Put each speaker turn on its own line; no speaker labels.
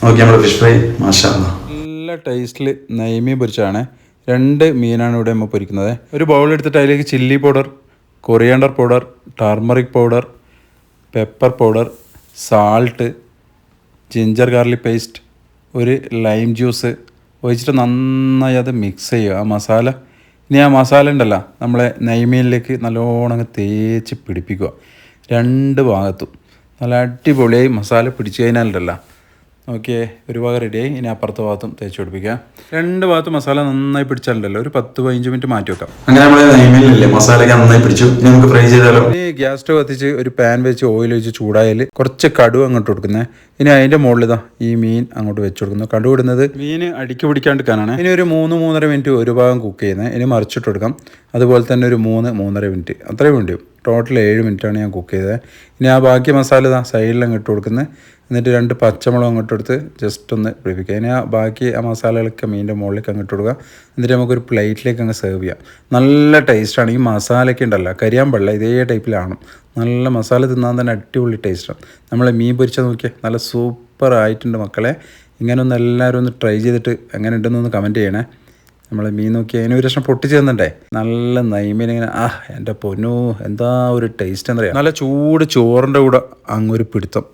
Okay, നമ്മുടെ fish fry മാഷാ അല്ലാ.
നല്ല ടേസ്റ്റിൽ നെയ്മീൻ പൊരിച്ചാണ്. 2 മീനാണ് ഇവിടെ നമ്മൾ പൊരിക്കുന്നത്. ഒരു ബൗൾ എടുത്തിട്ട് അതിലേക്ക് chilli powder, coriander powder, turmeric powder, pepper powder, salt, ginger garlic paste, ഒരു ലൈം ജ്യൂസ് ഒഴിച്ചിട്ട് നന്നായി അത് മിക്സ് ചെയ്യുക. ആ മസാല ഇനി ആ മസാല ഉണ്ടല്ലോ നമ്മളെ നെയ്മീനിലേക്ക് നല്ലോണം തേച്ച് പിടിപ്പിക്കുക. 2 ഭാഗത്തും നല്ല അടിപൊളിയായി മസാല പിടിച്ച് കഴിഞ്ഞാലുണ്ടല്ലോ. ഓക്കെ, ഒരു ഭാഗം റെഡിയായി. ഇനി അപ്പുറത്തെ ഭാഗത്തും തേച്ച് പിടിപ്പിക്കുക. 2 ഭാഗത്തും മസാല നന്നായി പിടിച്ചാലുണ്ടല്ലോ ഒരു 10-15 മിനിറ്റ് മാറ്റി വെക്കാം.
അങ്ങനെ നമ്മളെ നെയ്മീനില്ലേ മസാലയൊക്കെ നന്നായി പിടിച്ചു. ഇനി നമുക്ക് ഫ്രൈ ചെയ്താലോ.
ഇനി ഗ്യാസ് സ്റ്റവ് കത്തിച്ച് ഒരു പാൻ വെച്ച് ഓയിൽ ഒഴിച്ച് ചൂടായാൽ കുറച്ച് കടുക് അങ്ങോട്ട് കൊടുക്കുന്നത്. ഇനി അതിൻ്റെ മുകളിൽ ഇതാ ഈ മീൻ അങ്ങോട്ട് വെച്ച് കൊടുക്കുന്നു. കടുക് ഇടുന്നത് മീൻ അടിക്ക് പിടിക്കാണ്ടിരിക്കാനാണ്. ഇനി ഒരു 3-3.5 മിനിറ്റ് ഒരു ഭാഗം കുക്ക് ചെയ്യുന്നത്. ഇനി മറിച്ചിട്ട് കൊടുക്കാം. അതുപോലെ തന്നെ ഒരു 3-3.5 മിനിറ്റ് അത്രയും വേണ്ടി വരും. ടോട്ടൽ 7 മിനിറ്റാണ് ഞാൻ കുക്ക് ചെയ്തത്. ഇനി ആ ബാക്കി മസാല ഇതാ സൈഡിൽ അങ്ങോട്ട് കൊടുക്കുന്നത്. എന്നിട്ട് 2 പച്ചമുളക് അങ്ങോട്ട് എടുത്ത് ജസ്റ്റ് ഒന്ന് പിടിപ്പിക്കുക. ഇനി ആ ബാക്കി ആ മസാലകളൊക്കെ മീനിൻ്റെ മുകളിലേക്ക് അങ്ങോട്ട് കൊടുക്കുക. എന്നിട്ട് നമുക്കൊരു പ്ലേറ്റിലേക്ക് അങ്ങ് സെർവ് ചെയ്യാം. നല്ല ടേസ്റ്റാണ്. ഈ മസാലയൊക്കെ ഉണ്ടല്ലോ കരിയാൻ പാടില്ല, ഇതേ ടൈപ്പിലാണ്. നല്ല മസാല തിന്നാൻ തന്നെ അടിപൊളി ടേസ്റ്റാണ്. നമ്മൾ മീൻ പൊരിച്ചാൽ നോക്കിയാൽ നല്ല സൂപ്പർ ആയിട്ടുണ്ട് മക്കളെ. ഇങ്ങനെ ഒന്ന് എല്ലാവരും ഒന്ന് ട്രൈ ചെയ്തിട്ട് എങ്ങനെ ഉണ്ടെന്നൊന്ന് കമൻറ്റ് ചെയ്യണേ. നമ്മൾ മീൻ നോക്കി അതിന് ഒരു രസം പൊട്ടിച്ച് തന്നിട്ടേ നല്ല നെയ്മീൻ ഇങ്ങനെ എൻ്റെ പൊന്നോ എന്താ ഒരു ടേസ്റ്റ് എന്താ പറയുക. നല്ല ചൂട് ചോറിൻ്റെ കൂടെ അങ്ങൊരു പിടുത്തം.